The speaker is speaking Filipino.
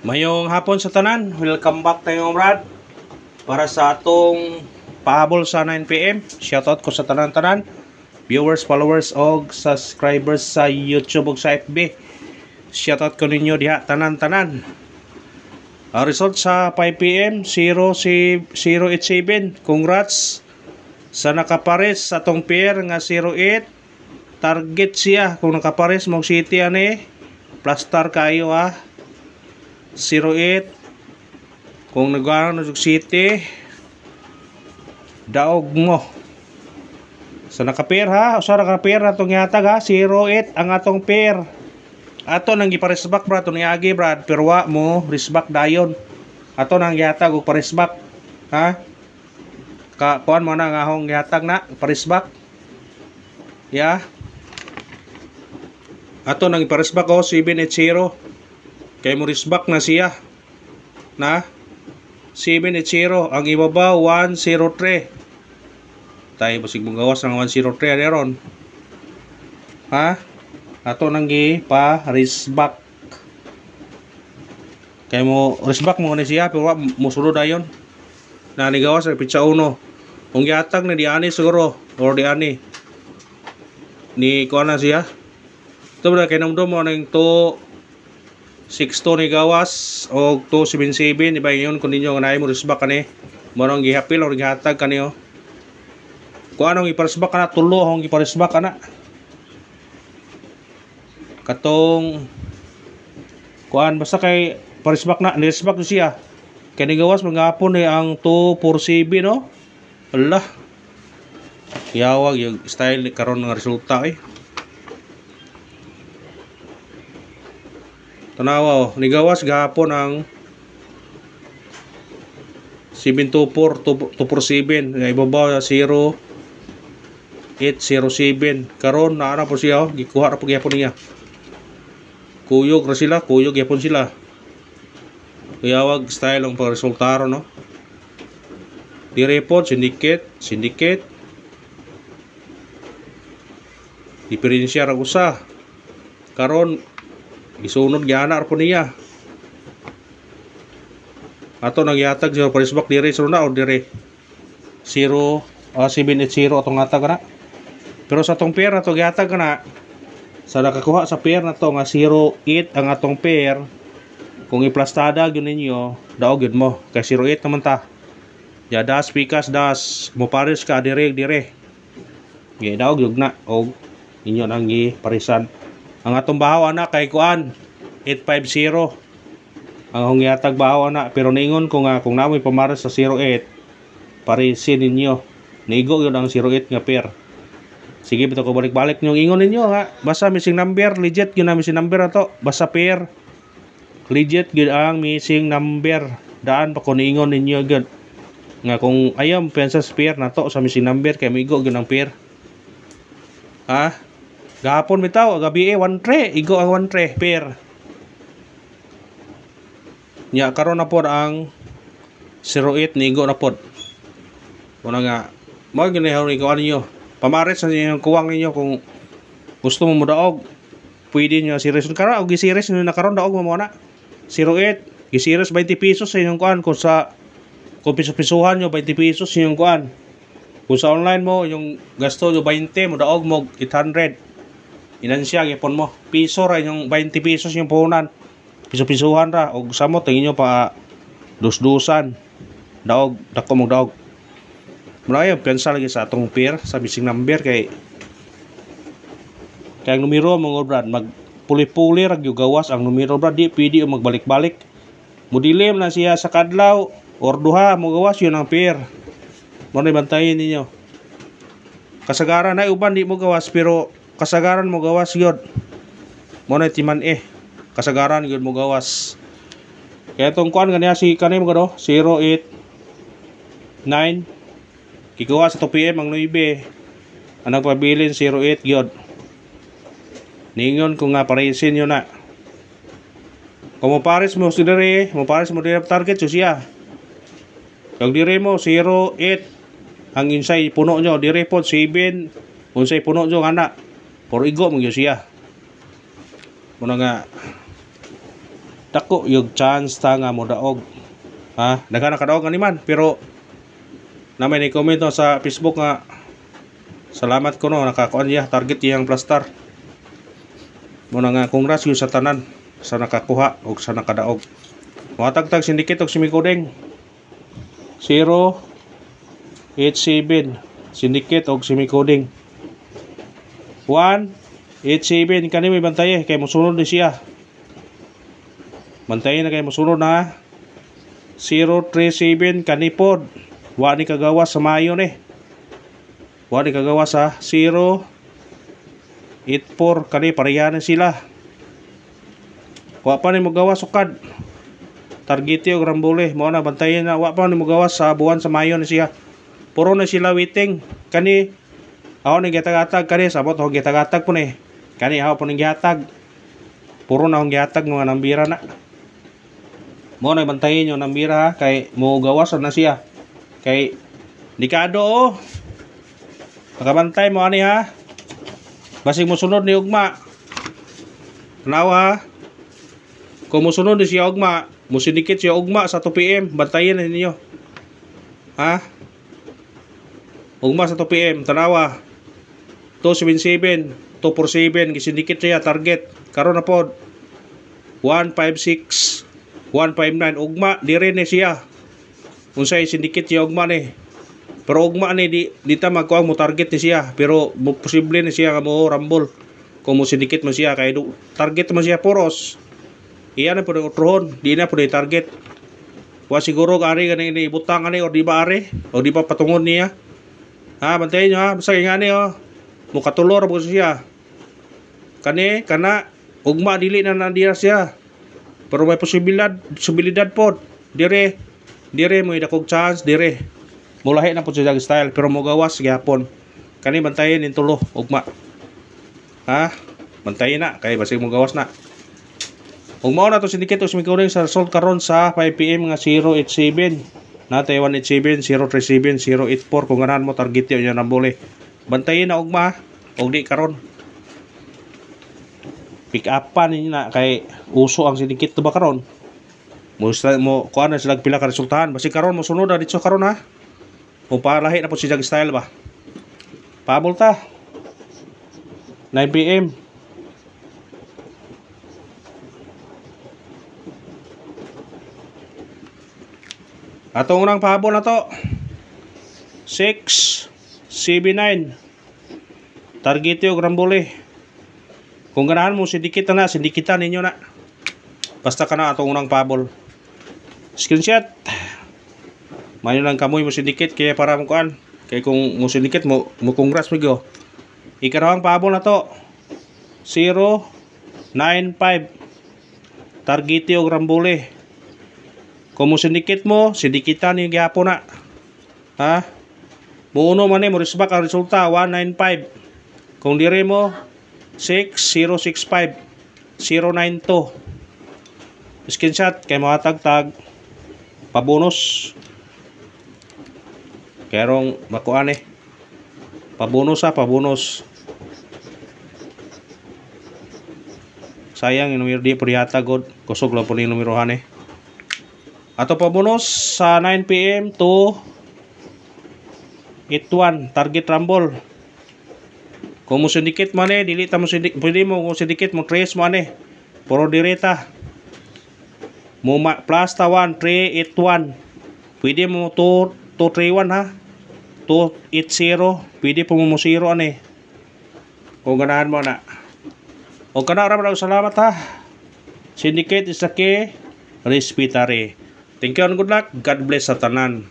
Mayong hapon sa tanan, welcome back tayo Brad para sa atong pahabol sa 9 PM. Shoutout ko sa tanan-tanan, viewers, followers og subscribers sa YouTube ug sa FB. Shoutout ko ninyo diha tanan-tanan. Result sa 5 PM 087. Congrats sa nakapares sa atong pair nga 08. Target siya kung nakapares mong city ani plus star kayo 08 kung nagano ng city daog mo sa nakapair usa nakapair atong yatag 08 ang atong pair ato nang giparesback brad to niagi brad pero wa mo resback dayon ato nang yatag og paresback kuan mo na nga hong yatag na paresback ato nang iparesback 780 kay mo resback na siya na 780 ang ibaba 103 tayo basig mong gawas ng 103 aron ato nang pa-resback kay mo resback mo ni siya pero mo sulod ayon na ni gawas sa pitsa 1 kung yatag na di ani siguro or di ani ni kuha na siya ito ba kay namdom mo ng 262 ni gawas o 277 iba yun kung ninyo nga mo resback kani mo nang gihapil o gihatag kani kung anong iparesback kana tulo hong iparesback kana katong kuan basta kay paresback na niresback siya kay ni gawas mangapon ang 247 no Allah yawag yung style karon nga resulta tanawa ni gawas gahapon ang 724 247 nga ibabaw 0807 karon naara po siya gikuha ra po gyapon niya kuyog gyapon sila kuyawag style ang pagresultaro no di report syndicate diferensya ra usa karon gisunod gyana po niya ato nagyatag sa paresback dire sino na o dire 780 atong hatag na pero sa atong pair ato gyatag na sa nakakuha sa pair na to nga 08 ang atong pair kung iplastada gyud ninyo daog gyud mo kay 08 naman ta ya das pikas das mo pares ka dire gi daog gyud na og inyo nang giparisan ang atong bahaw ana kay kuan 850 ang hungyatag bahaw ana pero ningon ko nga kung namoy pamares sa 08 parisin ninyo nigo yun ang 08 nga pair sige bitaw ko balik-balik nyong ingon ninyo nga basta missing number legit yun ang missing number ato basta pair legit yun ang missing number daan pa ko niingon ninyo yun nga kung ayaw pensa sa pair na to sa missing number kay migo yun ang pair gahapon bitaw gabi 13 igo ang 13 pair nya karon na pod ang 08 nigo na pod una nga mo ginahon ikaw ninyo pamares sa inyong kuwang ninyo kung gusto mo modaog pwede nyo series karon og gi-series nyo na karon daog mo na 08 gi-series 20 pesos sa inyong kuan kung piso-pisuhan nyo 20 pesos inyong kuan kung sa online mo yung gasto nyo 20 mo daog mo 800 inansya gipon mo piso ra yung 20 pesos yung puhunan piso-pisuhan ra og samo tingin nyo pa dus-dusan daog dako mo daog muna pensa lagi sa atong pair sa missing number kay ang numero mga brad mag puli-puli ra gyud gawas ang numero brad di pwede magbalik-balik mudilim na siya sa kadlaw or duha mo gawas yun ang pair mo na bantayin ninyo kasagaran ay uban di mo gawas pero kasagaran mo gawas yun mo na timan kasagaran yun mo gawas kaya itong kuan ganiya si kanim ko 089 kikuha sa 2 PM ang 9 ang nagpabilin 08 yun ningon ko nga parisin yun na kung mo pares mo dire target so siya kag dire mo 08 ang insay puno nyo dire po 7 unsay puno nyo nga por igo mo siya muna nga dako yung chance ta nga mo daog. Ha, daghan na kadaog ani man, pero na may ni-comment no sa Facebook nga salamat ko no nakakuan niya target iyang plastar. Muna nga congrats yun sa tanan sa nakakuha o sa nakadaog. Mga tagtag syndicate og Simikoding 087 syndicate og Simikoding 187 kani may bantay kay mosunod ni siya. Bantayin na kay mosunod na 037 kanipod wa ni kagawas sa mayo ni. Wa ni kagawas sa 084 kani parehanan sila. Wa pa ni magawas sukad. Targeti og Rambole mo na bantayan na wa pa ni magawas sa buwan sa mayo ni siya. Puro na sila waiting kani aw ni gihatag-hatag kani sabot ho gihatag-hatag po ni. Kani aw po ning gihatag. Puro na hong gihatag mga nambira na. Mo na bantayin yung nambira kay mo gawas na siya. Kay dekado oh. Nakabantay mo ani ha. Basig mo sunod ni ugma. Tanawa ha. Kung mo sunod ni siya ugma, mo sindikit siya ugma sa 2 PM, bantayan na ninyo. Ha? Ugma sa 2 PM, tanawa. 277, 247 gisindikit siya target. Karon na pod 156, 159 ugma dire ni siya. Unsay sindikit siya ugma ni. Pero ugma ni di ta magkuha mo target ni siya, pero posible ni siya nga mo rambol. Kung mo sindikit mo siya kay target mo siya poros. Iya na po utrohon, di na po target. Wa siguro ari ganing ibutang ani or di ba ari o di pa patungod niya. Ha, bantayan nyo ha, basta nga ni oh. Mukatulor po siya. Kani kana ugma dili na nandiya siya. Pero may posibilidad po. Dire mo idakog chance dire. Mulahi na po siya style pero mo gawas gyapon. Kani bantayan in tulo ugma. Ha? Bantayan na kay basig mo gawas na. Ug mao na to syndicate og Simikoding sa result karon sa 5 PM nga 087. Natay 187 037 084 kung ganahan mo target yo nya Rambole. Bantayan na ugma og di karon. Pick upan ninyo na kay uso ang syndicate ba karon. Mo kuan na sila pila ka resultahan basi karon mo sunod na dito karon ha. Kung palahi na po si Jag style ba. Pabol ta. 9 PM. Atong unang pahabol na to 679 target yung Rambole. Kung ganahan mo sindikita na sindikitan ninyo na basta ka na atong unang pahabol. Screenshot mayo lang kamoy mo sindikit kaya para mo kuan kay kung mo sindikit mo congrats mo go. Ikarawang pahabol na to 095 target yung Rambole. Kung mo sindikit mo, sindikitan yung gihapon na. Ha? Muuno man mo risbak ang resulta 195. Kung dire mo 6065 092. Screenshot kay mga tagtag pabonus. Kerong makuan pabonus ha, pabonus. Sayang yung numero di po dihata god. Kusog lang po yung numerohan Ato pabonus sa 9 PM to 81 target Rambol. Kung mo sindikit man dili ta mo sindikit, pwede mo kung sindikit mo trace mo puro direta. Mo plus ta 1 381. Pwede mo 231 ha. 280 pwede po mo 0 Kung ganahan mo na. O kana ra salamat ha. Syndicate is the key. Respetare. Thank you and good luck. God bless sa tanan.